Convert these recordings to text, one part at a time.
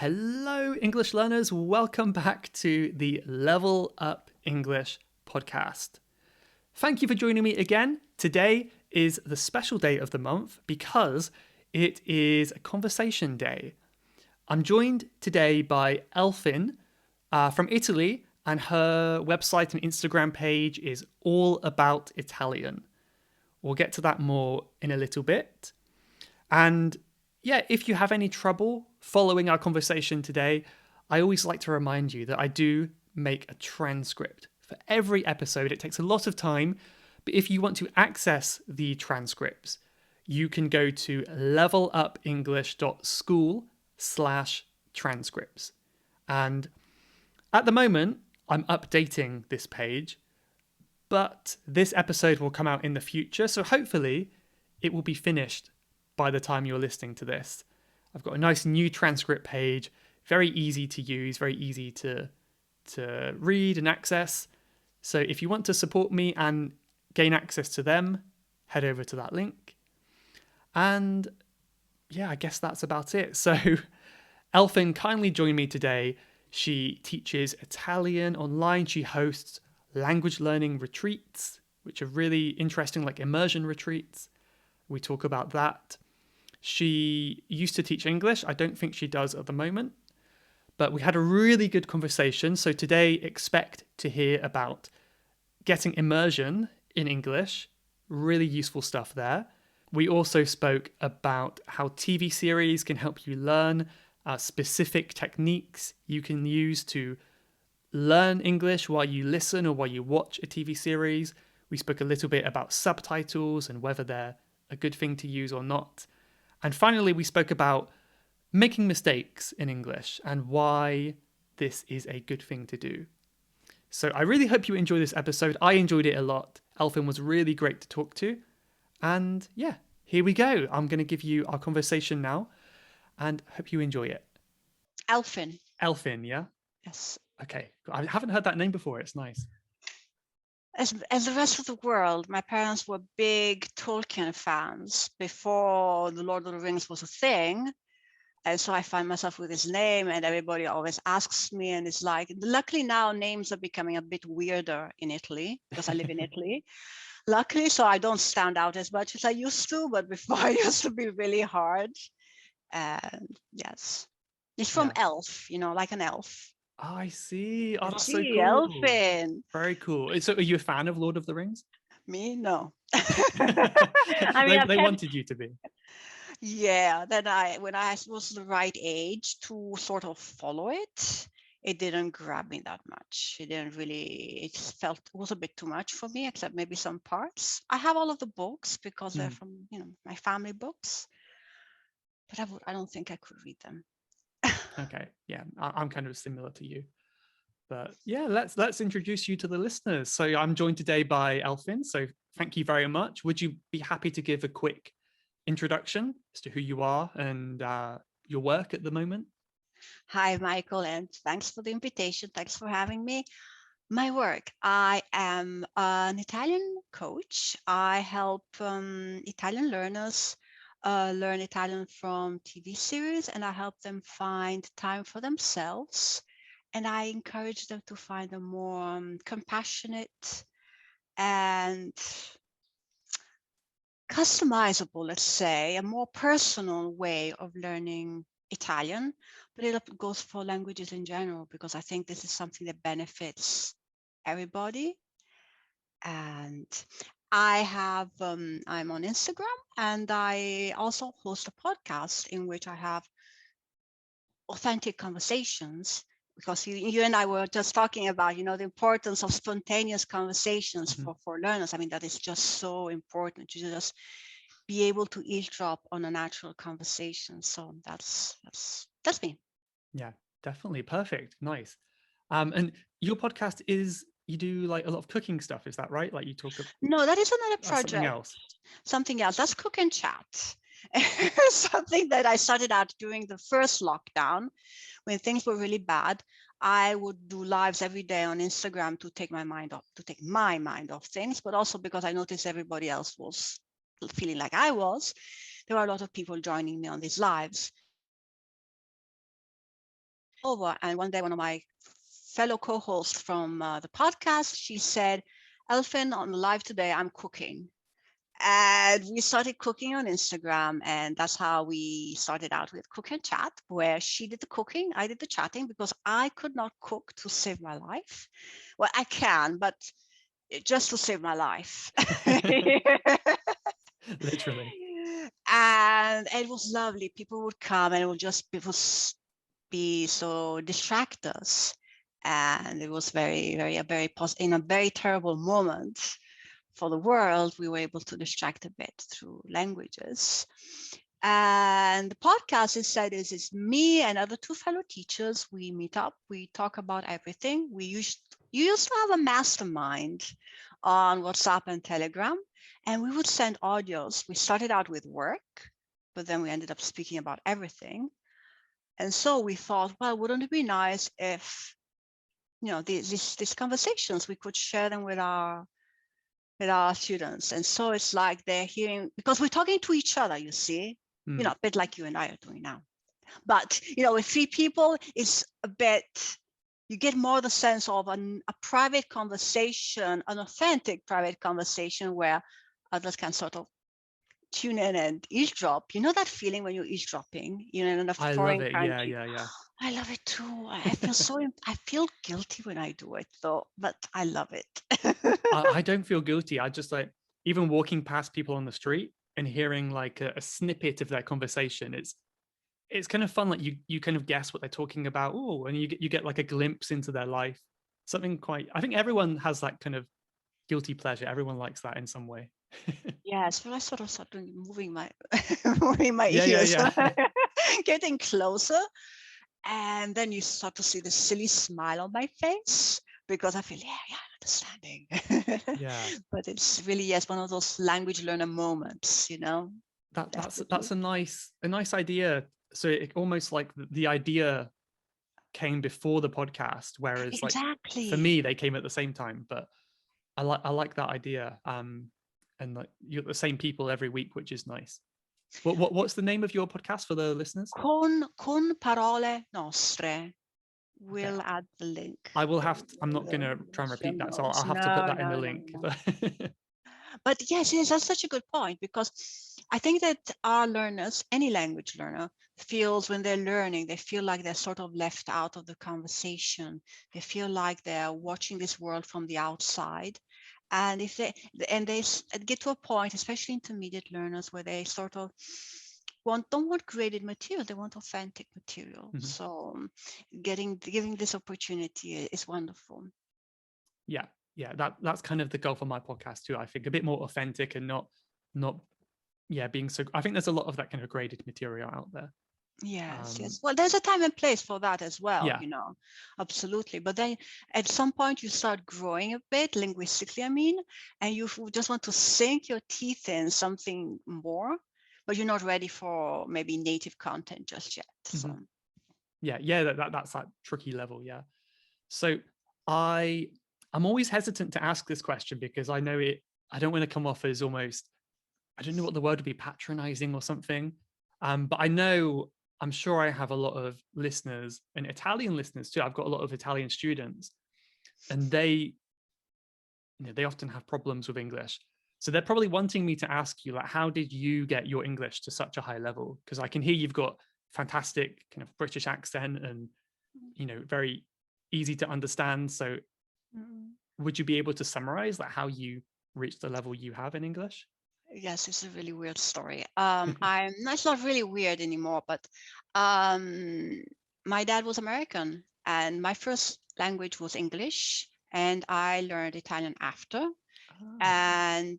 Hello, English learners. Welcome back to the Level Up English podcast. Thank you for joining me again. Today is the special day of the month because it is a conversation day. I'm joined today by Elfin from Italy, and her website and Instagram page is all about Italian. We'll get to that more in a little bit. And yeah, if you have any trouble following our conversation today, I always like to remind you that I do make a transcript for every episode. It takes a lot of time, but if you want to access the transcripts, you can go to levelupenglish.school/transcripts. And at the moment, I'm updating this page, but this episode will come out in the future, so hopefully it will be finished by the time you're listening to this. I've got a nice new transcript page, very easy to use, very easy to read and access. So if you want to support me and gain access to them, head over to that link. And yeah, I guess that's about it. So Elfin kindly joined me today. She teaches Italian online. She hosts language learning retreats, which are really interesting, like immersion retreats. We talk about that. She used to teach English. I don't think she does at the moment. But we had a really good conversation. So today, expect to hear about getting immersion in English. Really useful stuff there. We also spoke about how TV series can help you learn specific techniques you can use to learn English while you listen or while you watch a TV series. We spoke a little bit about subtitles and whether they're a good thing to use or not. And finally, we spoke about making mistakes in English and why this is a good thing to do. So I really hope you enjoy this episode. I enjoyed it a lot. Elfin was really great to talk to. And yeah, here we go. I'm going to give you our conversation now and hope you enjoy it. Elfin. Elfin, yeah? Yes. Okay. I haven't heard that name before. It's nice. As the rest of the world, my parents were big Tolkien fans before The Lord of the Rings was a thing. And so I find myself with his name, and everybody always asks me, and it's like, luckily now names are becoming a bit weirder in Italy because I live in Italy. Luckily, so I don't stand out as much as I used to, but before it used to be really hard. And yes, it's from Yeah. elf, like an elf. Oh, I see. Oh, that's so See, cool. Elfin. Very cool. So are you a fan of Lord of the Rings? Me, no. I mean, they, I've they had, wanted you to be. yeah. Then when I was the right age to sort of follow it, it didn't grab me that much. It didn't really. It was a bit too much for me, except maybe some parts. I have all of the books because they're from my family books, but I don't think I could read them. Okay. Yeah, I'm kind of similar to you. But yeah, let's introduce you to the listeners. So I'm joined today by Elfin. So thank you very much. Would you be happy to give a quick introduction as to who you are and your work at the moment? Hi, Michael, and thanks for the invitation. Thanks for having me. My work, I am an Italian coach. I help Italian learners learn Italian from TV series, and I help them find time for themselves. And I encourage them to find a more compassionate and customizable, let's say, a more personal way of learning Italian. But it goes for languages in general, because I think this is something that benefits everybody. And I'm on Instagram, and I also host a podcast in which I have authentic conversations, because you and I were just talking about, the importance of spontaneous conversations Mhm. for learners. I mean, that is just so important to just be able to eavesdrop on a natural conversation. So that's me. Yeah, definitely. Perfect. Nice. And your podcast is you do like a lot of cooking stuff, is that right? Like you talk No, that is another about something project. else. Something else. That's Cook and Chat. Something that I started out during the first lockdown when things were really bad. I would do lives every day on Instagram to take my mind off things, but also because I noticed everybody else was feeling like I was. There were a lot of people joining me on these lives. over, and one day one of my fellow co-hosts from the podcast, she said, Elfin, on live today, I'm cooking. And we started cooking on Instagram, and that's how we started out with Cook and Chat, where she did the cooking, I did the chatting, because I could not cook to save my life. Well, I can, but just to save my life. Literally. And it was lovely. People would come and it would just be so distract us. And it was very, very, in a very terrible moment for the world, we were able to distract a bit through languages. And the podcast instead is me and other two fellow teachers. We meet up, we talk about everything. You used to have a mastermind on WhatsApp and Telegram, and we would send audios. We started out with work, but then we ended up speaking about everything. And so we thought, well, wouldn't it be nice if, these conversations, we could share them with our students. And so it's like they're hearing, because we're talking to each other, you see, a bit like you and I are doing now. But, with three people, it's a bit, you get more the sense of a private conversation, an authentic private conversation where others can sort of tune in and eavesdrop. You know that feeling when you're eavesdropping, in a foreign country? I love it. Yeah. I love it too. I feel I feel guilty when I do it though, but I love it. I don't feel guilty. I just even walking past people on the street and hearing like a snippet of their conversation. It's kind of fun. Like you kind of guess what they're talking about. Oh, and you get like a glimpse into their life. Something I think everyone has that kind of guilty pleasure. Everyone likes that in some way. Yes, but I sort of started moving my ears, getting closer. And then you start to see the silly smile on my face because I feel, understanding. Yeah. But it's really, yes, one of those language learner moments, That's a nice idea. So it almost like the idea came before the podcast, whereas exactly, for me they came at the same time. But I like that idea. And like you're the same people every week, which is nice. What's the name of your podcast for the listeners? Con parole nostre. We'll add the link. I will have to, I'm not going to try and repeat that, so I'll have to put that in the link. But yes, that's such a good point, because I think that our learners, any language learner, feels when they're learning, they feel like they're sort of left out of the conversation. They feel like they're watching this world from the outside. And if they get to a point, especially intermediate learners, where they sort of don't want graded material, they want authentic material. Mm-hmm. So giving this opportunity is wonderful. Yeah, that's kind of the goal for my podcast too. I think a bit more authentic and not being so. I think there's a lot of that kind of graded material out there. Yes. Well, there's a time and place for that as well, absolutely. But then at some point you start growing a bit linguistically, and you just want to sink your teeth in something more, but you're not ready for maybe native content just yet. So that's that tricky level. Yeah. So I'm always hesitant to ask this question because I know I don't want to come off as almost, I don't know what the word would be, patronizing or something. But I'm sure I have a lot of listeners and Italian listeners too. I've got a lot of Italian students, and they often have problems with English. So they're probably wanting me to ask you, like, how did you get your English to such a high level? Because I can hear you've got fantastic kind of British accent and, very easy to understand. So would you be able to summarize how you reached the level you have in English? Yes, it's a really weird story. It's not really weird anymore, but my dad was American and my first language was English, and I learned Italian after. Oh. And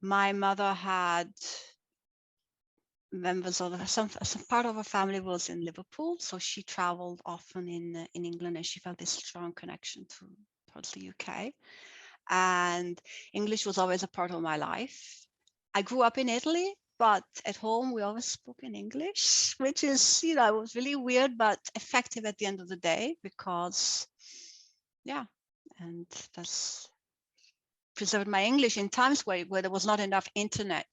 my mother had members of some part of her family was in Liverpool, so she traveled often in England, and she felt this strong connection towards the UK. And English was always a part of my life. I grew up in Italy, but at home we always spoke in English, which is, was really weird, but effective at the end of the day, because, and that's preserved my English in times where there was not enough internet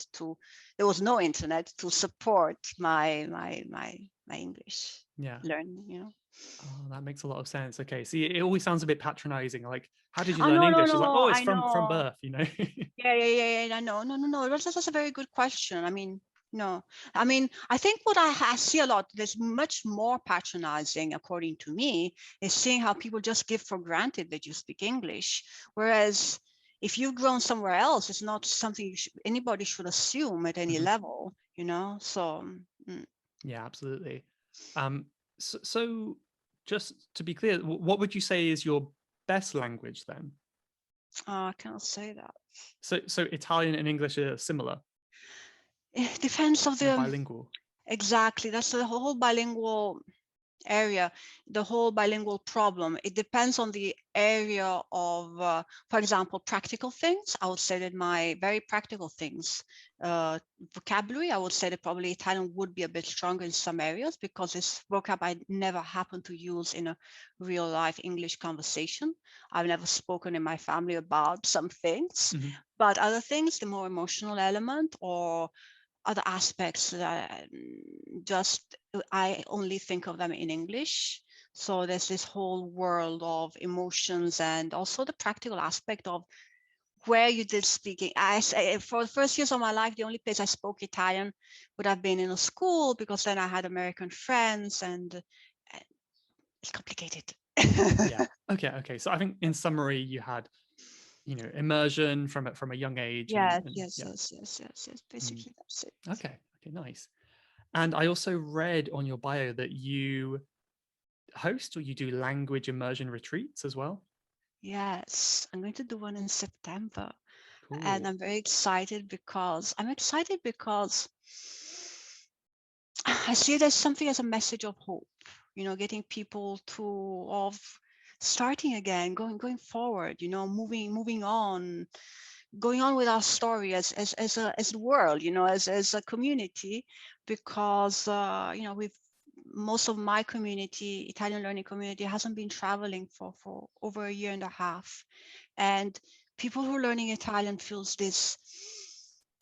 there was no internet to support my English Yeah. learning, you know. Oh, that makes a lot of sense. Okay. See, it always sounds a bit patronizing. Like, how did you Oh, learn no, no, English? It's like, no, oh, it's I from know. birth, you know? Yeah, I know. No. That's a very good question. I mean, no. I mean, I think what I see a lot, there's much more patronizing, according to me, is seeing how people just give for granted that you speak English. Whereas if you've grown somewhere else, it's not something anybody should assume at any Mhm. level, you know? So, Yeah, absolutely. So just to be clear, what would you say is your best language then? I cannot say that. So Italian and English are similar. It depends on They're the, bilingual. exactly. That's the whole bilingual area, the whole bilingual problem. It depends on the area of, for example, practical things. I would say that my very practical things, vocabulary, I would say that probably Italian would be a bit stronger in some areas because it's vocab I never happen to use in a real life English conversation. I've never spoken in my family about some things, Mhm. but other things, the more emotional element or other aspects that just I only think of them in English. So there's this whole world of emotions and also the practical aspect of where you did speaking. I say for the first years of my life, the only place I spoke Italian would have been in a school because then I had American friends and it's complicated. Yeah. Okay. So I think in summary, you had, immersion from a young age, Yes, and yes, yeah. yes, yes, yes, yes. Mm. Basically, that's it. Okay. Nice. And I also read on your bio that you host or you do language immersion retreats as well. Yes, I'm going to do one in September. And Cool. I'm very excited because I see it as something as a message of hope, getting people of starting again, going forward, moving on, going on with our story as the world, as a community, because we've most of my community, Italian learning community, hasn't been traveling for over a year and a half. And people who are learning Italian feels this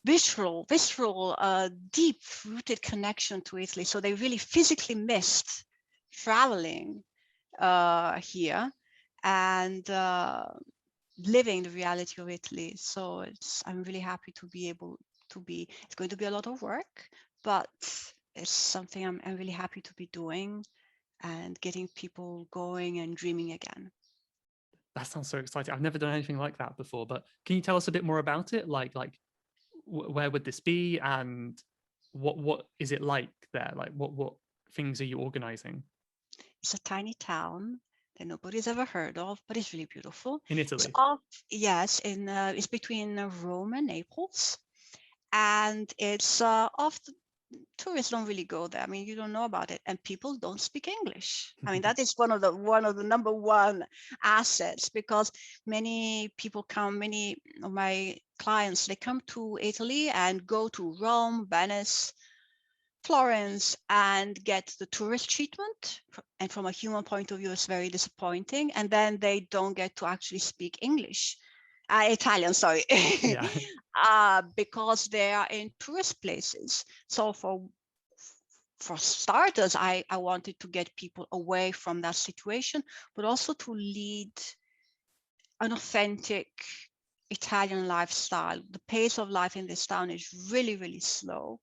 visceral, deep-rooted connection to Italy. So they really physically missed traveling here and living the reality of Italy. So I'm really happy to be able to be. It's going to be a lot of work, but it's something I'm really happy to be doing and getting people going and dreaming again. That sounds so exciting. I've never done anything like that before, but can you tell us a bit more about it? Like where would this be, and what is it like there? Like what things are you organizing It's a tiny town that nobody's ever heard of, but it's really beautiful. in It's Italy? off, yes, it's between Rome and Naples, and it's off. Tourists don't really go there. I mean, you don't know about it, and people don't speak English. I mean, that is one of the number one assets, because many people come, many of my clients, they come to Italy and go to Rome, Venice, Florence, and get the tourist treatment. And from a human point of view, it's very disappointing. And then they don't get to actually speak English. Italian, sorry, Yeah. because they are in tourist places. So for starters, I wanted to get people away from that situation, but also to lead an authentic Italian lifestyle. The pace of life in this town is really, really slow.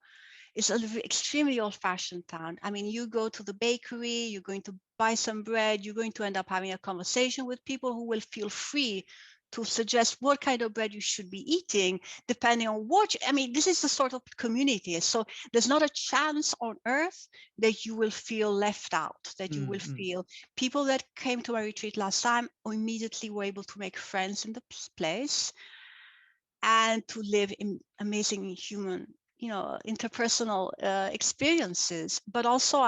It's an extremely old-fashioned town. I mean, you go to the bakery, you're going to buy some bread, you're going to end up having a conversation with people who will feel free to suggest what kind of bread you should be eating, depending on what, I mean, this is the sort of community. So there's not a chance on earth that you will feel left out, that you will feel. People that came to my retreat last time immediately were able to make friends in the place and to live in amazing human, interpersonal experiences. But also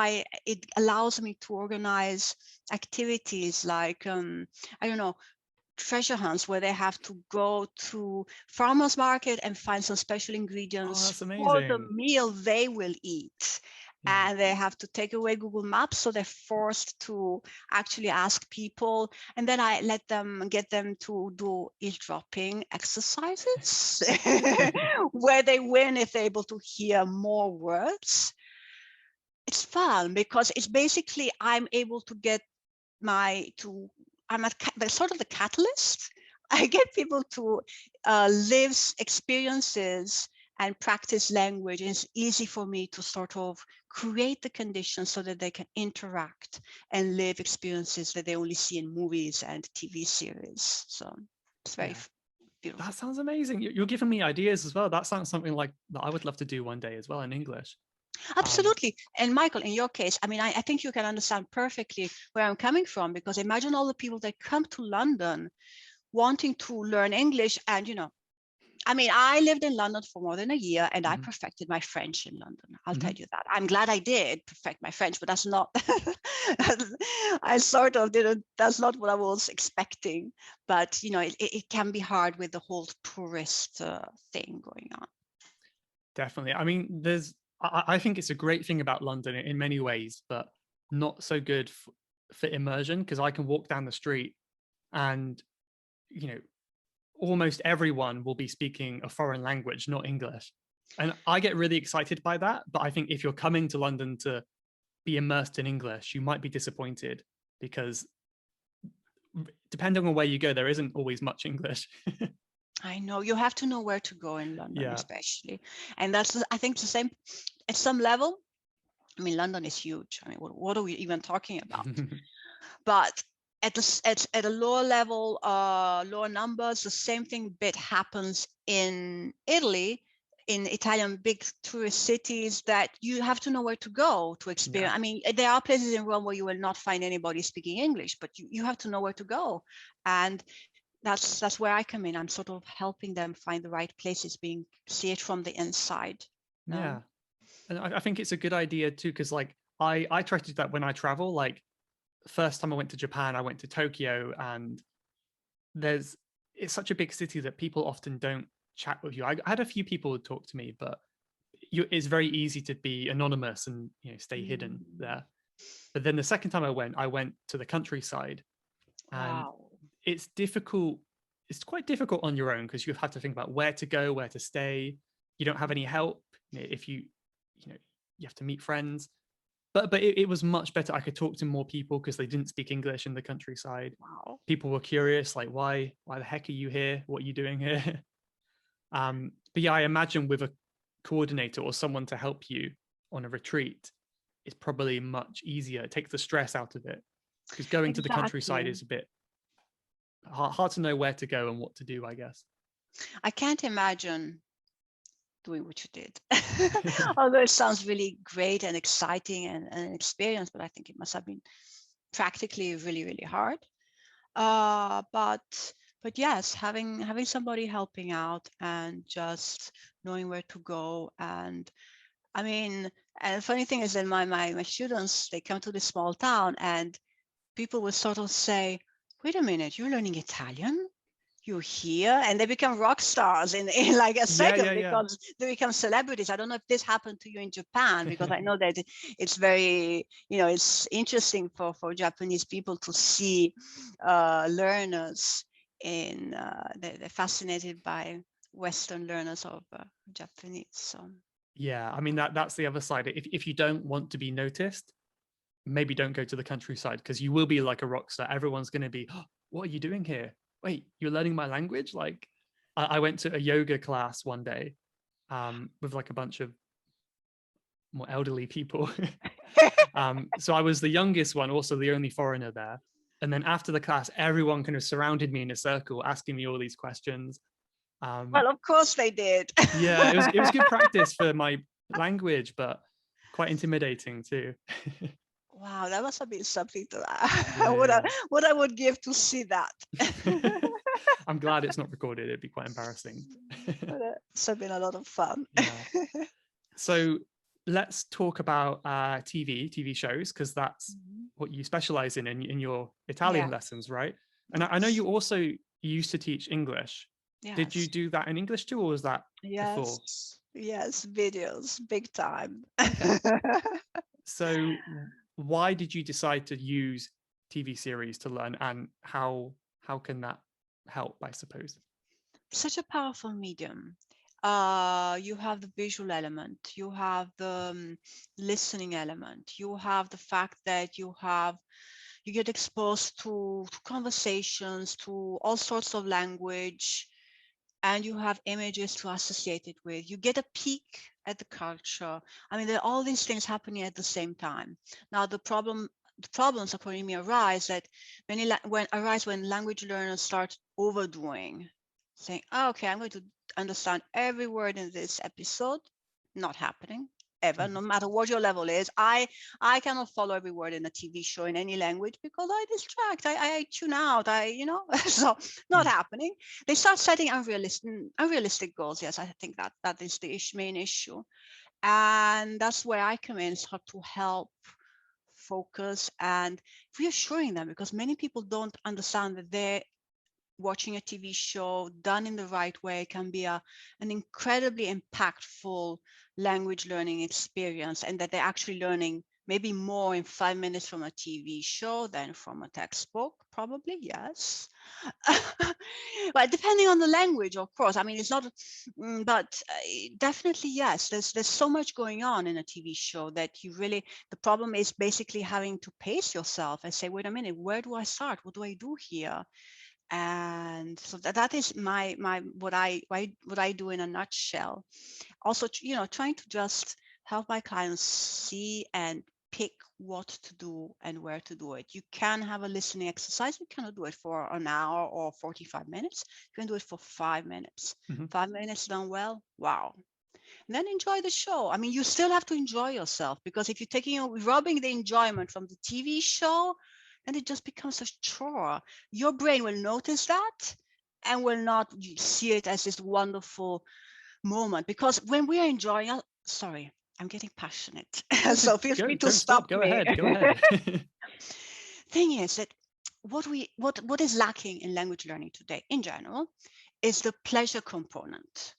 it allows me to organize activities like, I don't know, treasure hunts, where they have to go to farmers market and find some special Oh, ingredients that's for the amazing. meal they will eat. Yeah. And they have to take away Google Maps, so they're forced to actually ask people. And then I get them to do eavesdropping exercises where they win if they're able to hear more words. it's fun because it's basically I'm able to get I'm sort of the catalyst. I get people to live experiences and practice language. And it's easy for me to sort of create the conditions so that they can interact and live experiences that they only see in movies and TV series. So it's very beautiful. That sounds amazing. You're giving me ideas as well. That sounds something like that I would love to do one day as well in English. Absolutely. And Michael, in your case, I mean, I think you can understand perfectly where I'm coming from, because imagine all the people that come to London wanting to learn English. And, I mean, I lived in London for more than a year and I perfected my French in London. I'll tell you that. I'm glad I did perfect my French, but that's not, I sort of didn't, that's not what I was expecting. But, it can be hard with the whole tourist thing going on. Definitely. I mean, I think it's a great thing about London in many ways, but not so good for immersion, because I can walk down the street and, almost everyone will be speaking a foreign language, not English. And I get really excited by that. But I think if you're coming to London to be immersed in English, you might be disappointed, because depending on where you go, there isn't always much English. I know, you have to know where to go in London, especially. And that's, I think, the same at some level. I mean, London is huge. I mean, what are we even talking about? But at a lower level, lower numbers, the same thing bit happens in Italy, in Italian big tourist cities, that you have to know where to go to experience. I mean, there are places in Rome where you will not find anybody speaking English, but you have to know where to go. And that's where I come in. I'm sort of helping them find the right places, see it from the inside. Yeah. And I think it's a good idea too, because like I try to do that when I travel. Like, first time I went to Japan, I went to Tokyo, and it's such a big city that people often don't chat with you. I had a few people talk to me, but it's very easy to be anonymous and stay hidden there. But then the second time I went to the countryside, and it's difficult. It's quite difficult on your own, because you have to think about where to go, where to stay. You don't have any help. If you have to meet friends. But it was much better. I could talk to more people because they didn't speak English in the countryside. People were curious, like, why the heck are you here? What are you doing here? But yeah, I imagine with a coordinator or someone to help you on a retreat, it's probably much easier. It takes the stress out of it, because going to the countryside is a bit hard to know where to go and what to do, I guess. I can't imagine doing what you did. Although it sounds really great and exciting and an experience, but I think it must have been practically really, really hard. But yes, having somebody helping out and just knowing where to go. And I mean, and the funny thing is that my students, they come to this small town and people will sort of say, wait a minute, you're learning Italian? You're here? And they become rock stars in like a second, because they become celebrities. I don't know if this happened to you in Japan, because I know that it's very, it's interesting for Japanese people to see learners they're fascinated by Western learners of Japanese. So yeah, I mean, that's the other side. If you don't want to be noticed, maybe don't go to the countryside, because you will be like a rock star. Everyone's going to be, oh, what are you doing here? Wait, you're learning my language? Like, I went to a yoga class one day with like a bunch of more elderly people. So I was the youngest one, also the only foreigner there. And then after the class, everyone kind of surrounded me in a circle, asking me all these questions. Well, of course they did. Yeah, it was good practice for my language, but quite intimidating too. Wow, that must have been something to what I would give to see that. I'm glad it's not recorded. It'd be quite embarrassing. It's been a lot of fun. Yeah. So let's talk about TV shows, because that's what you specialize in your Italian lessons, right? And I know you also used to teach English. Yes. Did you do that in English too, or was that before? Yes, videos, big time. Okay. So why did you decide to use TV series to learn, and how can that help, I suppose? Such a powerful medium. You have the visual element, you have the listening element, you have the fact that you get exposed to conversations, to all sorts of language, and you have images to associate it with. You get a peek at the culture. I mean, there are all these things happening at the same time. Now, the problems, according to me, arise that when language learners start overdoing, saying, oh, okay, I'm going to understand every word in this episode. Not happening ever, no matter what your level is. I cannot follow every word in a TV show in any language because I distract. I tune out. So not happening. They start setting unrealistic goals. Yes, I think that is the main issue, and that's where I come in, start to help focus and reassuring them, because many people don't understand that they're watching a TV show done in the right way can be an incredibly impactful language learning experience, and that they're actually learning maybe more in 5 minutes from a TV show than from a textbook, probably, yes. But depending on the language, of course. I mean, it's not, but definitely, yes, there's so much going on in a TV show that you really, the problem is basically having to pace yourself and say, wait a minute, where do I start? What do I do here? And so that is what I do in a nutshell. Also, trying to just help my clients see and pick what to do and where to do it. You can have a listening exercise. You cannot do it for an hour or 45 minutes. You can do it for 5 minutes. 5 minutes done well, wow. And then enjoy the show. I mean, you still have to enjoy yourself, because if you're robbing the enjoyment from the TV show, then it just becomes a chore. Your brain will notice that and will not see it as this wonderful moment. Because when we are enjoying, sorry, I'm getting passionate, so feel free to stop Go me. ahead. Go ahead. Thing is that what is lacking in language learning today, in general, is the pleasure component.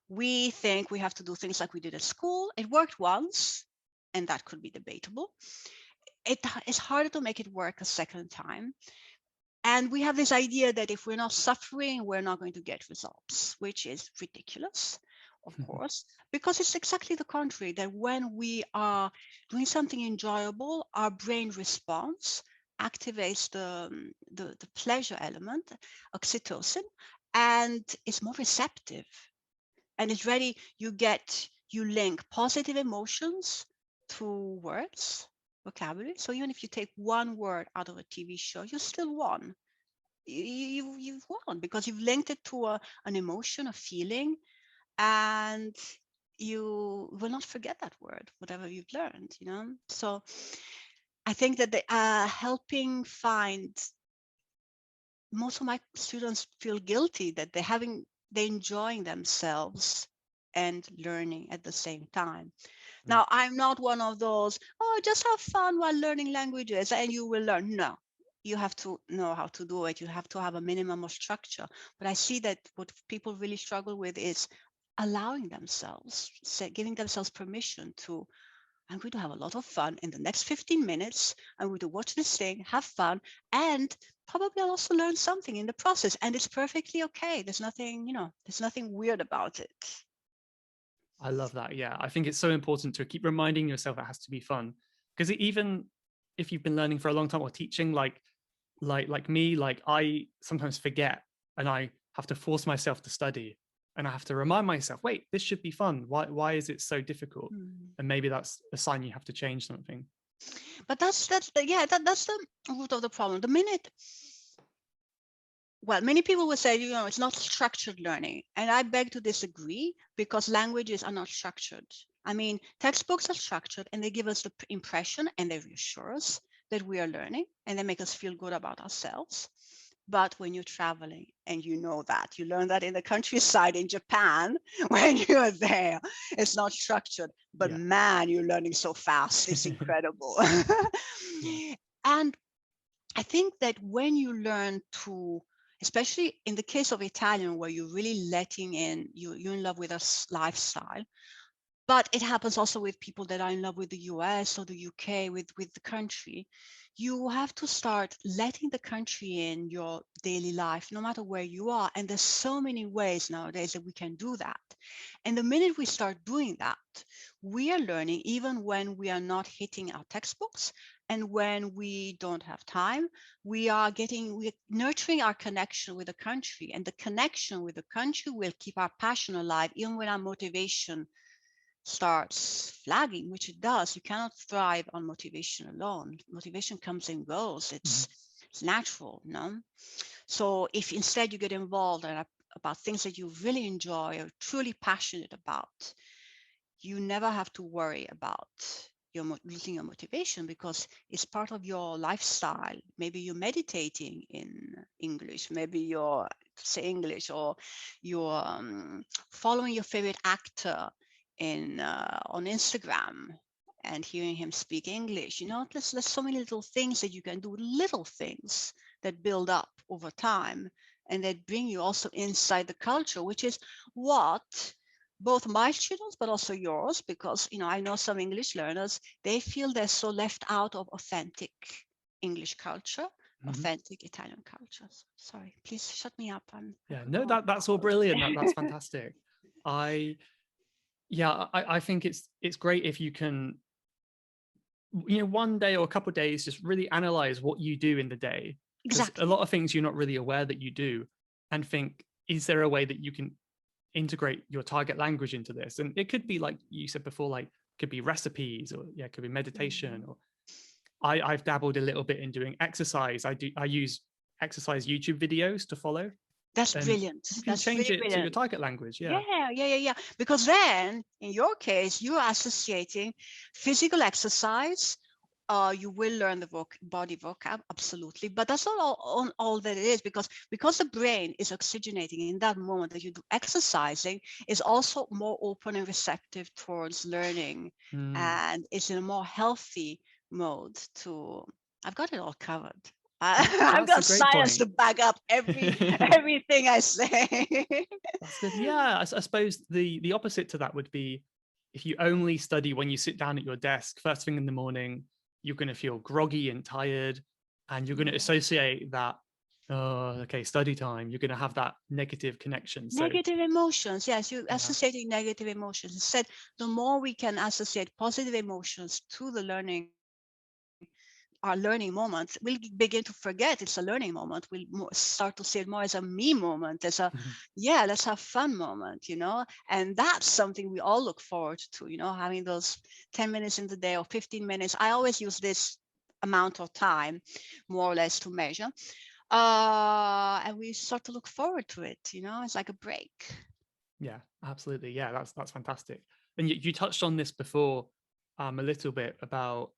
We think we have to do things like we did at school. It worked once, and that could be debatable. It is harder to make it work a second time. And we have this idea that if we're not suffering, we're not going to get results, which is ridiculous, of course, because it's exactly the contrary, that when we are doing something enjoyable, our brain responds, activates the pleasure element, oxytocin, and is more receptive. And it's ready, you link positive emotions to words, vocabulary. So even if you take one word out of a TV show, you still won. You've won because you've linked it to an emotion, a feeling, and you will not forget that word, whatever you've learned, So I think that they are helping find, most of my students feel guilty that they're enjoying themselves and learning at the same time. Now, I'm not one of those, just have fun while learning languages and you will learn. No, you have to know how to do it. You have to have a minimum of structure. But I see that what people really struggle with is allowing themselves, giving themselves permission to, I'm going to have a lot of fun in the next 15 minutes. I'm going to watch this thing, have fun, and probably I'll also learn something in the process. And it's perfectly okay. There's nothing weird about it. I love that. Yeah, I think it's so important to keep reminding yourself it has to be fun, because even if you've been learning for a long time or teaching, like me, like I sometimes forget, and I have to force myself to study, and I have to remind myself, wait, this should be fun. Why is it so difficult? And maybe that's a sign you have to change something. But that's the root of the problem. Many people will say, it's not structured learning. And I beg to disagree, because languages are not structured. I mean, textbooks are structured and they give us the impression and they reassure us that we are learning and they make us feel good about ourselves. But when you're traveling and you learn that in the countryside in Japan, when you're there, it's not structured. But man, you're learning so fast. It's incredible. And I think that when you learn to, especially in the case of Italian, where you're really letting in, you're in love with a lifestyle, but it happens also with people that are in love with the US or the UK, with the country. You have to start letting the country in your daily life, no matter where you are. And there's so many ways nowadays that we can do that. And the minute we start doing that, we are learning even when we are not hitting our textbooks and when we don't have time. We're nurturing our connection with the country, and the connection with the country will keep our passion alive even when our motivation starts flagging, which it does. You cannot thrive on motivation alone. Motivation comes and goes. It's natural, no? So if instead you get involved about things that you really enjoy or truly passionate about, you never have to worry about losing your motivation, because it's part of your lifestyle. Maybe you're meditating in English, maybe you're say English, or you're following your favorite actor on Instagram and hearing him speak English. There's so many little things that you can do, little things that build up over time and that bring you also inside the culture, which is what both my students, but also yours, because I know some English learners, they feel they're so left out of authentic English culture, authentic Italian culture. Sorry, please shut me up. That's all brilliant. That's fantastic. I think it's great if you can, one day or a couple of days, just really analyze what you do in the day. Exactly. A lot of things you're not really aware that you do, and think, is there a way that you can integrate your target language into this? And it could be, like you said before, like could be recipes, or it could be meditation, or I've dabbled a little bit in doing exercise. I use exercise YouTube videos to follow. That's brilliant. You can change it to your target language. Yeah. Because then, in your case, you are associating physical exercise. You will learn the body vocab, absolutely. But that's not all that it is, because the brain is oxygenating in that moment that you do exercising, is also more open and receptive towards learning, and it's in a more healthy mode to. I've got it all covered. I've got science to back up everything I say. That's good. Yeah, I suppose the opposite to that would be, if you only study when you sit down at your desk first thing in the morning, you're going to feel groggy and tired, and you're going to associate that, study time. You're going to have that negative connection. Negative emotions, yes, you're associating negative emotions. Instead, the more we can associate positive emotions to the our learning moments, we'll begin to forget it's a learning moment. We'll start to see it more as a me moment, as a, let's have fun moment, and that's something we all look forward to, having those 10 minutes in the day or 15 minutes. I always use this amount of time, more or less, to measure. And we start to look forward to it, it's like a break. Yeah, absolutely. Yeah, that's fantastic. And you touched on this before a little bit about,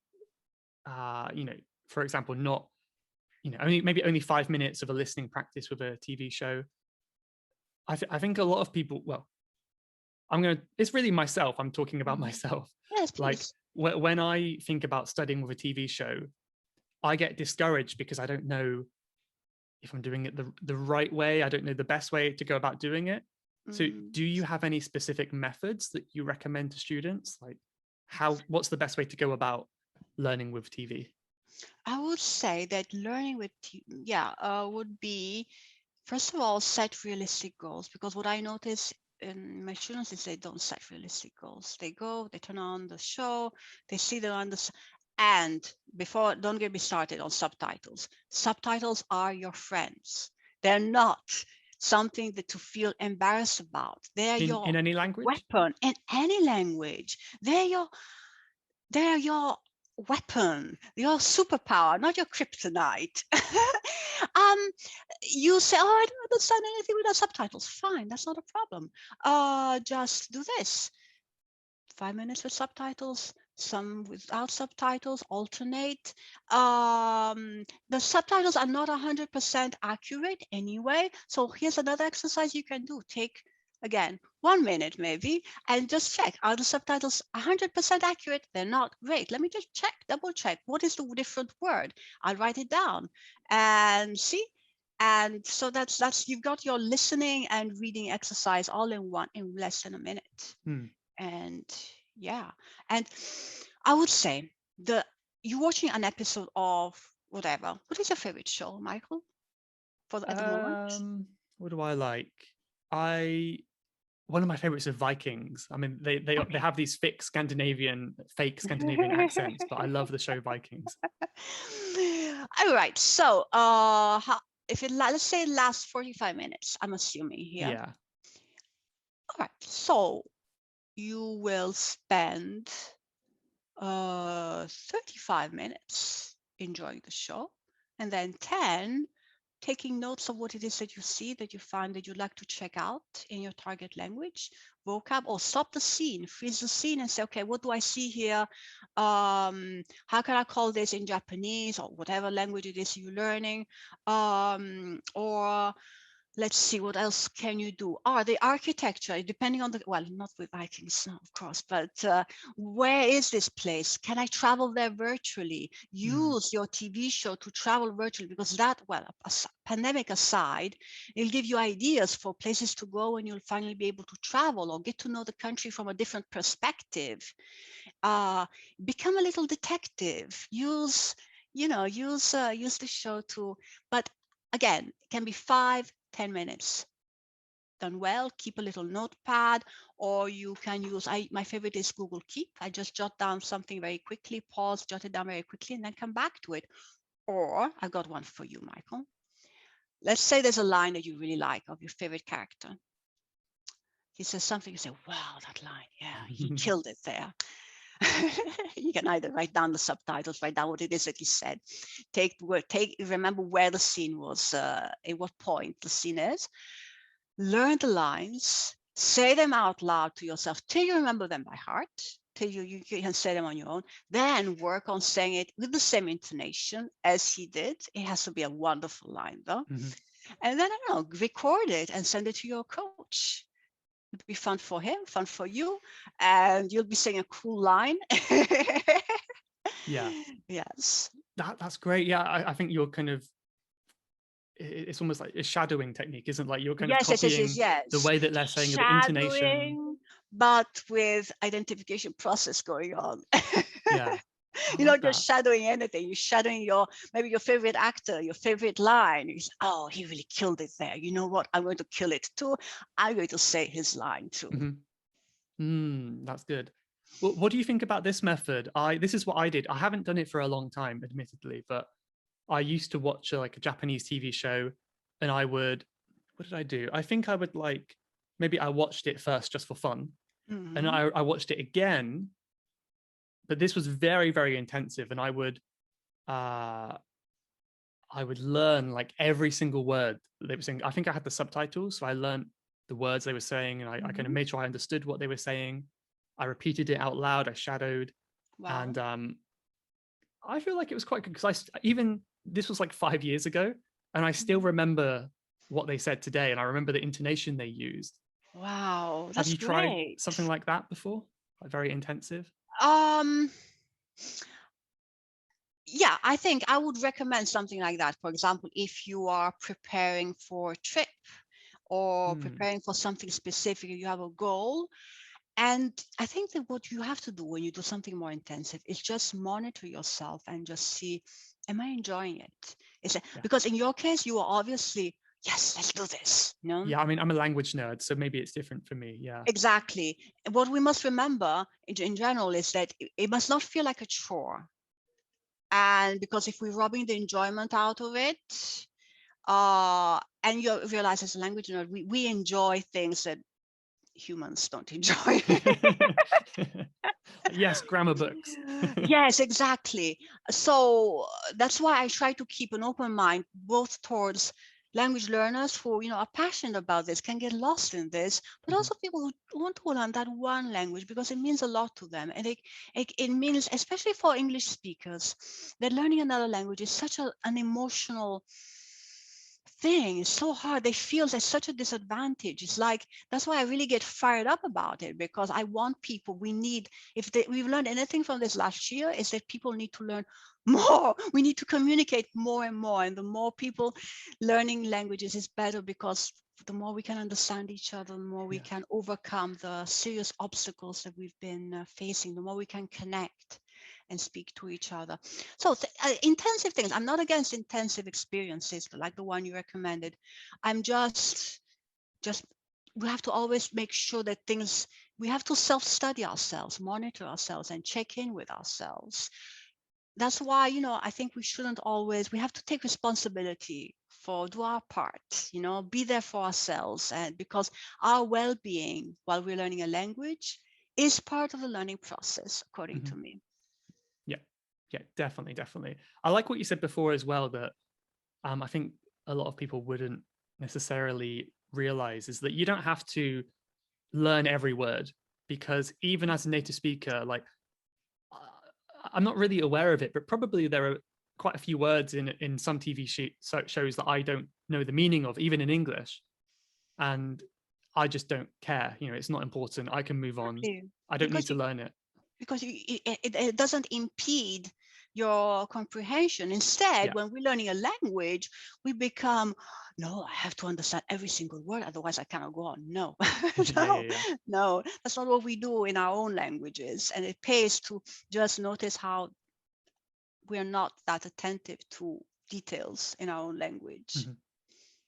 for example, not, only 5 minutes of a listening practice with a TV show. I think a lot of people, it's really myself. I'm talking about myself. Yes, please. Like when I think about studying with a TV show, I get discouraged because I don't know if I'm doing it the right way. I don't know the best way to go about doing it. So do you have any specific methods that you recommend to students? Like what's the best way to go about learning with TV? I would say that learning with would be, first of all, set realistic goals, because what I notice in my students is they don't set realistic goals. They go, they turn on the show, they see them on the, and don't get me started on subtitles. Subtitles are your friends. They're not something to feel embarrassed about. They're in any language? Weapon in any language. They're your weapon, your superpower, not your kryptonite. You say, I don't understand anything without subtitles. Fine, that's not a problem. Just do this. 5 minutes with subtitles, some without subtitles, alternate. The subtitles are not 100% accurate anyway. So here's another exercise you can do. Take, again, 1 minute maybe, and just check, are the subtitles 100% accurate? They're not. Great. Let me just double check. What is the different word? I'll write it down and see. And so that's you've got your listening and reading exercise all in less than a minute. And and I would say you're watching an episode of whatever. What is your favorite show, Michael? At the moment? What do I like? one of my favorites are Vikings. I mean, they have these fake Scandinavian accents, but I love the show Vikings. All right. So, if let's say it lasts 45 minutes, I'm assuming here. Yeah. All right. So you will spend 35 minutes enjoying the show, and then 10 taking notes of what it is that you see, that you find that you'd like to check out in your target language, vocab, or stop the scene, freeze the scene and say, okay, what do I see here? How can I call this in Japanese or whatever language it is you're learning? Or let's see, what else can you do? The architecture, depending on the, well, not with Vikings, of course, but where is this place? Can I travel there virtually? Use your TV show to travel virtually, because that, well, pandemic aside, it'll give you ideas for places to go, and you'll finally be able to travel or get to know the country from a different perspective. Become a little detective. Use the show to, but again, it can be 5-10 minutes. Done well, keep a little notepad, or you can use, my favorite is Google Keep. I just jot down something very quickly, pause, jot it down very quickly, and then come back to it. Or I've got one for you, Michael. Let's say there's a line that you really like of your favorite character. He says something, you say, wow, that line, yeah, he killed it there. You can either write down the subtitles, write down what it is that he said, remember where the scene was, at what point the scene is, learn the lines, say them out loud to yourself till you remember them by heart, till you can say them on your own, then work on saying it with the same intonation as he did. It has to be a wonderful line though. And then, I don't know, record it and send it to your coach. It'd be fun for him, fun for you, and you'll be saying a cool line. Yeah. Yes. That's great. Yeah, I think you're kind of, it's almost like a shadowing technique, isn't it? Like you're kind of copying the way that they're saying, the intonation, but with identification process going on. Yeah. You're not just shadowing anything. You're shadowing maybe your favorite actor, your favorite line. You say, oh, he really killed it there. You know what? I'm going to kill it too. I'm going to say his line too. That's good. Well, what do you think about this method? This is what I did. I haven't done it for a long time, admittedly, but I used to watch like a Japanese TV show, and what did I do? I think I would maybe I watched it first just for fun, and I watched it again. But this was very, very intensive, and I would learn like every single word they were saying. I think I had the subtitles, so I learned the words they were saying, and I kind of made sure I understood what they were saying. I repeated it out loud. I shadowed, and I feel like it was quite good, because this was like 5 years ago, and I still remember what they said today, and I remember the intonation they used. Wow, that's Have you great. tried something like that before? Like very intensive? Yeah, I think I would recommend something like that. For example, if you are preparing for a trip or preparing for something specific, you have a goal. And I think that what you have to do when you do something more intensive is just monitor yourself and just see, am I enjoying it? Because in your case, you are obviously, yes, let's do this. Yeah, I mean, I'm a language nerd, so maybe it's different for me. Yeah, exactly. What we must remember in general is that it must not feel like a chore. And because if we're robbing the enjoyment out of it, and you realize as a language nerd, we enjoy things that humans don't enjoy. Yes, grammar books. Yes, exactly. So that's why I try to keep an open mind, both towards language learners who are passionate about this, can get lost in this, but also people who want to learn that one language because it means a lot to them. And it means, especially for English speakers, that learning another language is such an emotional thing. It's so hard. They feel there's such a disadvantage. It's like, that's why I really get fired up about it, because I want people, we've learned anything from this last year, is that people need to learn more. We need to communicate more and more. And the more people learning languages is better, because the more we can understand each other, the more we can overcome the serious obstacles that we've been facing, the more we can connect and speak to each other. So intensive things. I'm not against intensive experiences like the one you recommended. I'm just we have to always make sure that things, we have to self-study ourselves, monitor ourselves, and check in with ourselves. That's why, I think we shouldn't always, we have to take responsibility for, do our part, be there for ourselves. And because our well-being while we're learning a language is part of the learning process, according Mhm. to me. Yeah, yeah, definitely, definitely. I like what you said before as well, that I think a lot of people wouldn't necessarily realize is that you don't have to learn every word, because even as a native speaker, like uh, I'm not really aware of it, but probably there are quite a few words in some TV shows that I don't know the meaning of, even in English, and I just don't care. It's not important. I can move on. Exactly. I don't need Because to learn it. it doesn't impede your comprehension. Instead, Yeah, when we're learning a language, we become, no, I have to understand every single word, otherwise I cannot go on. No, yeah, no, yeah, no, that's not what we do in our own languages. And it pays to just notice how we're not that attentive to details in our own yeah. language.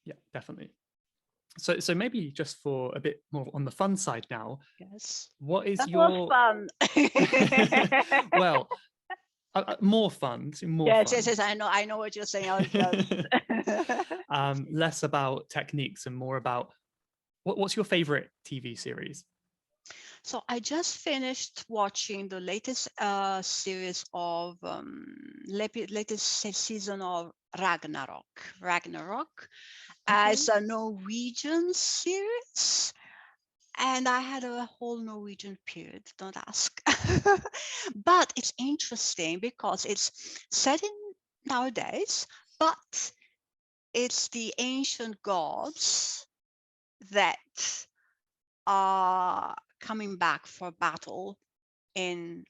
Yeah, definitely. So maybe just for a bit more on the fun side now, Yes. what is That was your fun. well, more fun, more Yes, yes, fun. yes. I know what you're saying. I was just Less about techniques and more about what's your favorite TV series? So I just finished watching the latest series of latest season of Ragnarok. Ragnarok Okay. as a Norwegian series, and I had a whole Norwegian period. Don't ask, but it's interesting because it's set in nowadays, but it's the ancient gods that are coming back for battle in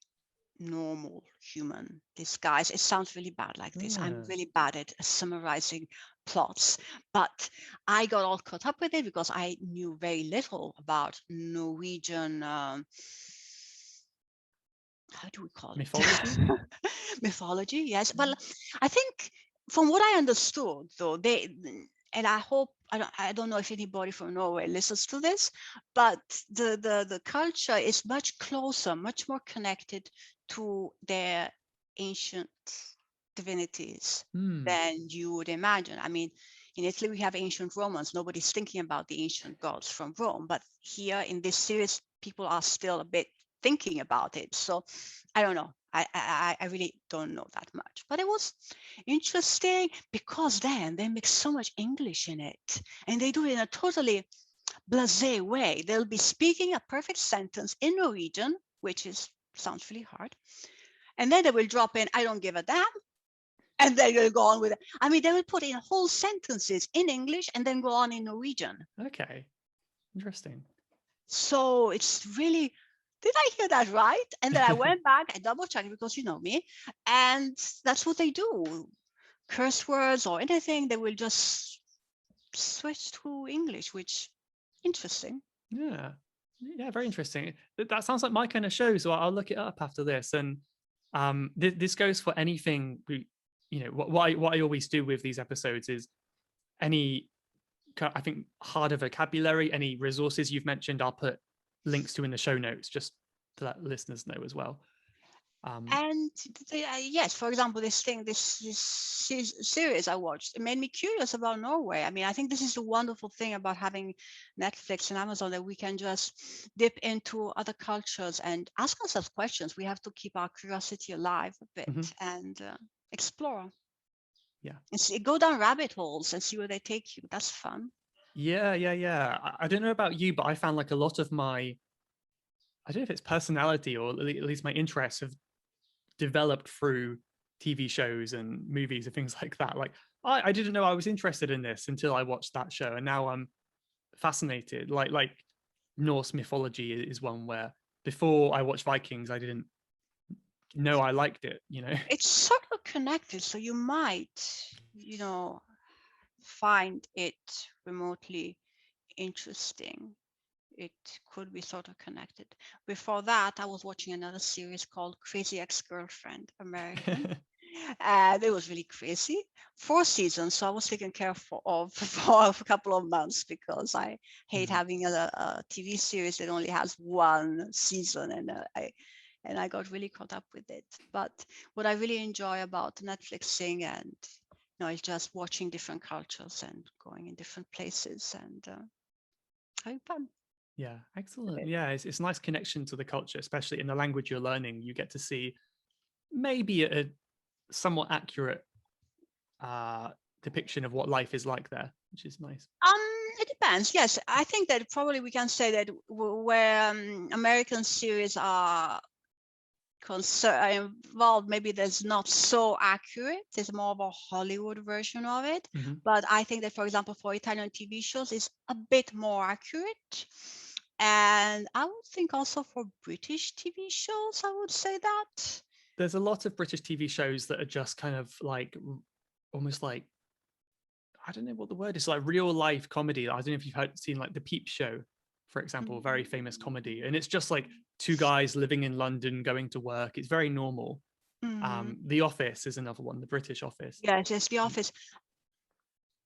normal human disguise. It sounds really bad like this. I'm Ah. really bad at summarizing plots, but I got all caught up with it because I knew very little about Norwegian. How do we call it? Mythology? Mythology, yes. Yeah. Well, I think from what I understood, though, and I hope I don't know if anybody from Norway listens to this, but the culture is much closer, much more connected to their ancient divinities Hmm. than you would imagine. I mean, in Italy we have ancient Romans. Nobody's thinking about the ancient gods from Rome, but here in this series, people are still a bit thinking about it. So I don't know. I really don't know that much, but it was interesting because then they mix so much English in it, and they do it in a totally blasé way. They'll be speaking a perfect sentence in Norwegian, which is sounds really hard, and then they will drop in "I don't give a damn," and then they'll go on with it. I mean, they will put in whole sentences in English and then go on in Norwegian. Okay. Interesting. So it's really, did I hear that right? And then I went back, I double checked because you know me, and that's what they do. Curse words or anything, they will just switch to English, which interesting. Yeah. Yeah, very interesting. That sounds like my kind of show, so I'll look it up after this. And this goes for anything what I always do with these episodes is any I think harder vocabulary, any resources you've mentioned, I'll put links to in the show notes just to let listeners know as well. And yes, for example, this series I watched, it made me curious about Norway. I mean, I think this is the wonderful thing about having Netflix and Amazon, that we can just dip into other cultures and ask ourselves questions. We have to keep our curiosity alive a bit Mhm. and explore Yeah. and go down rabbit holes and see where they take you. That's fun. Yeah, yeah, yeah. I don't know about you, but I found like a lot of my, I don't know if it's personality or at least my interests have developed through TV shows and movies and things like that. Like I didn't know I was interested in this until I watched that show, and now I'm fascinated. Like Norse mythology is one where before I watched Vikings, I didn't know I liked it. It's sort of connected, so you might, find it remotely interesting. It could be sort of connected. Before that, I was watching another series called Crazy Ex-Girlfriend, American. And it was really crazy. 4 seasons, so I was taken care of for a couple of months because I hate having a TV series that only has one season, and I got really caught up with it. But what I really enjoy about Netflixing and is just watching different cultures and going in different places and having fun. Yeah, excellent. Yeah, it's a nice connection to the culture, especially in the language you're learning. You get to see maybe a somewhat accurate depiction of what life is like there, which is nice. It depends. Yes, I think that probably we can say that where American series are involved, maybe there's not so accurate. There's more of a Hollywood version of it. But I think that, for example, for Italian TV shows, it's a bit more accurate. And I would think also for British TV shows, I would say that. There's a lot of British TV shows that are just kind of like almost like, I don't know what the word is, like real life comedy. I don't know if you've seen like The Peep Show, for example, very famous comedy. And it's just like two guys living in London, going to work. It's very normal. The Office is another one, the British Office. Yes, yes, The Office.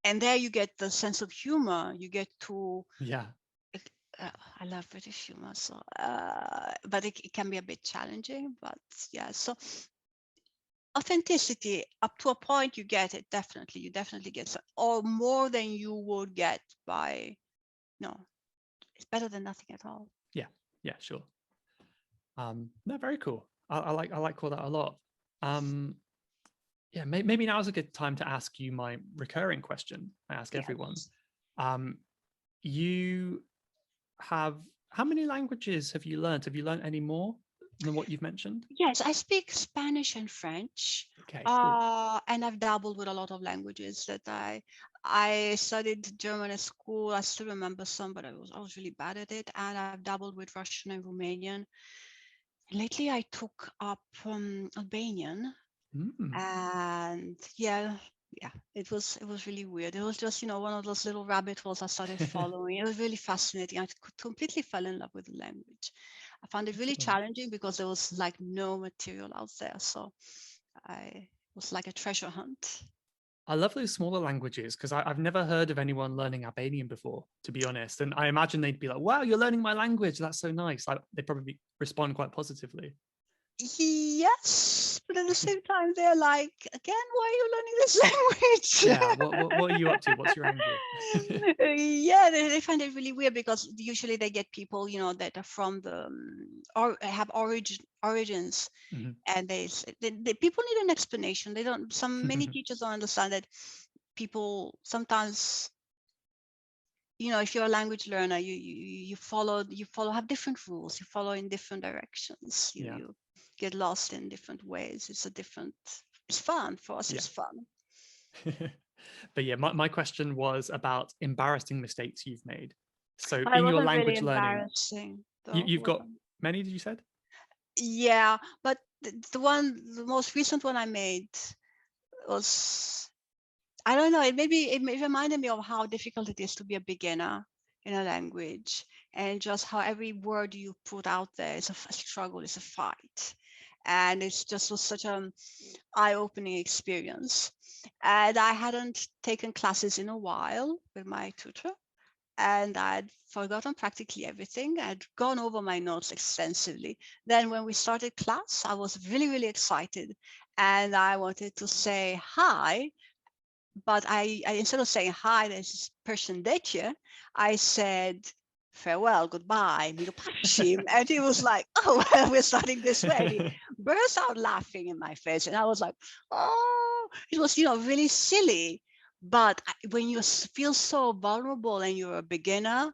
And there you get the sense of humor. You get to... Yeah. I love British humor, so but it can be a bit challenging. But yeah, so authenticity, up to a point, you get it. Definitely, you definitely get some, or more than you would get by... No, it's better than nothing at all. Yeah, sure. No, very cool. I like all that a lot. Yeah, maybe now is a good time to ask you my recurring question. I ask everyone. You have, how many languages have you learned? Have you learned any more than what you've mentioned? Yes, I speak Spanish and French. Okay, cool. And I've dabbled with a lot of languages that I studied German at school. I still remember some, but I was really bad at it. And I've dabbled with Russian and Romanian. Lately, I took up Albanian, and yeah, it was really weird. It was just one of those little rabbit holes I started following. It was really fascinating. I completely fell in love with the language. I found it really challenging because there was like no material out there, so it was like a treasure hunt. I love those smaller languages because I've never heard of anyone learning Albanian before, to be honest. And I imagine they'd be like, wow, you're learning my language. That's so nice. They probably respond quite positively. Yes, but at the same time, they're like, again, why are you learning this language? Yeah, what are you up to? What's your angle? Yeah, they find it really weird because usually they get people, that are from the or have origins, and they people need an explanation. They don't. Many teachers don't understand that people sometimes, if you're a language learner, you have different rules. You follow in different directions. You get lost in different ways. It's fun for us. It's fun. But yeah, my question was about embarrassing mistakes you've made. So in your language really learning, you've got many, did you said? Yeah, but the most recent one I made was, I don't know, it reminded me of how difficult it is to be a beginner in a language, and just how every word you put out there is a struggle, is a fight. And it's just was such an eye-opening experience. And I hadn't taken classes in a while with my tutor, and I'd forgotten practically everything. I'd gone over my notes extensively. Then when we started class, I was really, really excited, and I wanted to say hi. But I instead of saying hi, there's this person that you, I said farewell, goodbye, mi dopaci. And he was like, oh, well, we're starting this way. And he burst out laughing in my face. And I was like, oh, it was, really silly. But when you feel so vulnerable and you're a beginner,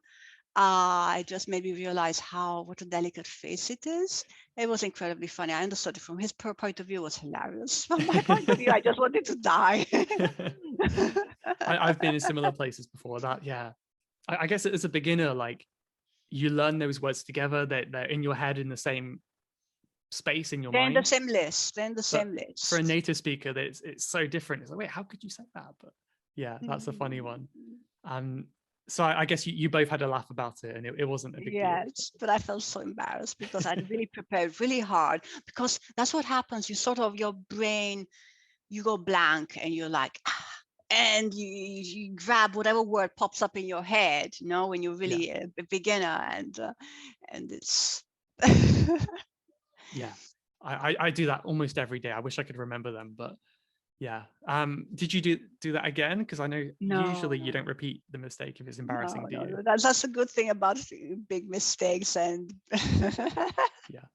it just made me realize what a delicate face it is. It was incredibly funny. I understood it from his point of view. It was hilarious. From my point of view, I just wanted to die. I've been in similar places before. I guess as a beginner, like you learn those words together. They're in your head in the same space in your mind. They're in the same list. For a native speaker, it's so different. It's like, wait, how could you say that? But yeah, that's a funny one. So I guess you both had a laugh about it, and it wasn't a big deal. Yes, but I felt so embarrassed because I'd really prepared really hard, because that's what happens. Your brain you go blank and you're like, ah, and you grab whatever word pops up in your head, you know, when you're Yeah. really a beginner, and it's Yeah. I do that almost every day. I wish I could remember them, but yeah. Did you do that again? Because I know usually you don't no, repeat the mistake if it's no, embarrassing, do no, you? no. That's a good thing about big mistakes, and Yeah.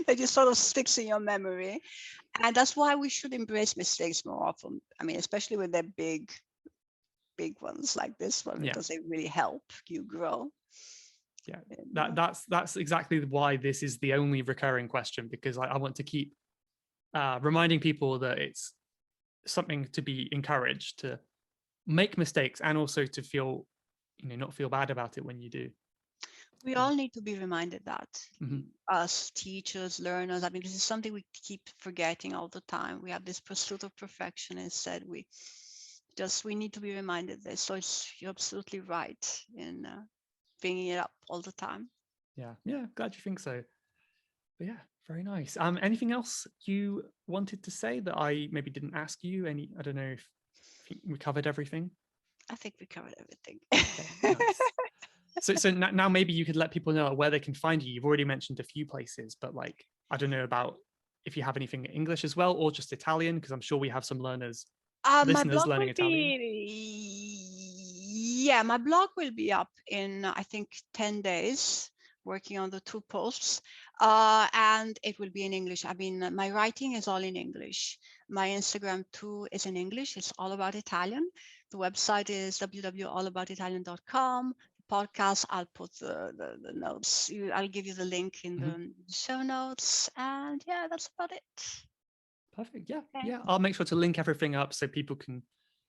that just sort of sticks in your memory. And that's why we should embrace mistakes more often. I mean, especially when they're big ones like this one, Yeah. because they really help you grow. Yeah. And, That's exactly why this is the only recurring question, because I want to keep reminding people that it's something to be encouraged to make mistakes, and also to feel, not feel bad about it when you do. we Yeah. all need to be reminded that. Mm-hmm. Us teachers, learners, I mean, this is something we keep forgetting all the time. We have this pursuit of perfection. Instead, we need to be reminded this. So you're absolutely right in bringing it up all the time. Yeah, glad you think so. But yeah, very nice. Anything else you wanted to say that I maybe didn't ask you? I don't know if we covered everything. I think we covered everything. Okay, nice. So now maybe you could let people know where they can find you. You've already mentioned a few places, but like, I don't know about if you have anything in English as well, or just Italian, because I'm sure we have some My listeners blog learning will Italian. be, yeah, my blog will be up in, I think, 10 days, working on the 2 posts. And it will be in English. I mean, my writing is all in English. My Instagram too is in English. It's all about Italian. The website is www.allaboutitalian.com. The podcast, I'll put the notes. I'll give you the link in the show notes. And yeah, that's about it. Perfect. Yeah. Okay. Yeah. I'll make sure to link everything up so people can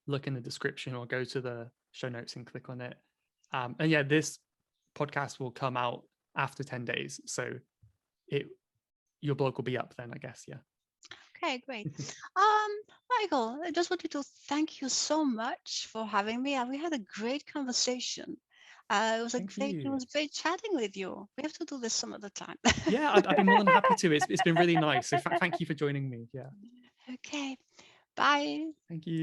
look in the description or go to the show notes and click on it. And yeah, this podcast will come out after 10 days. So your blog will be up then, I guess. Yeah. Okay, great. Michael, I just wanted to thank you so much for having me. We had a great conversation. Thank It you. was great chatting with you. We have to do this some other time. Yeah, I'd be more than happy to. It's been really nice. So thank you for joining me. Yeah. Okay, bye. Thank you.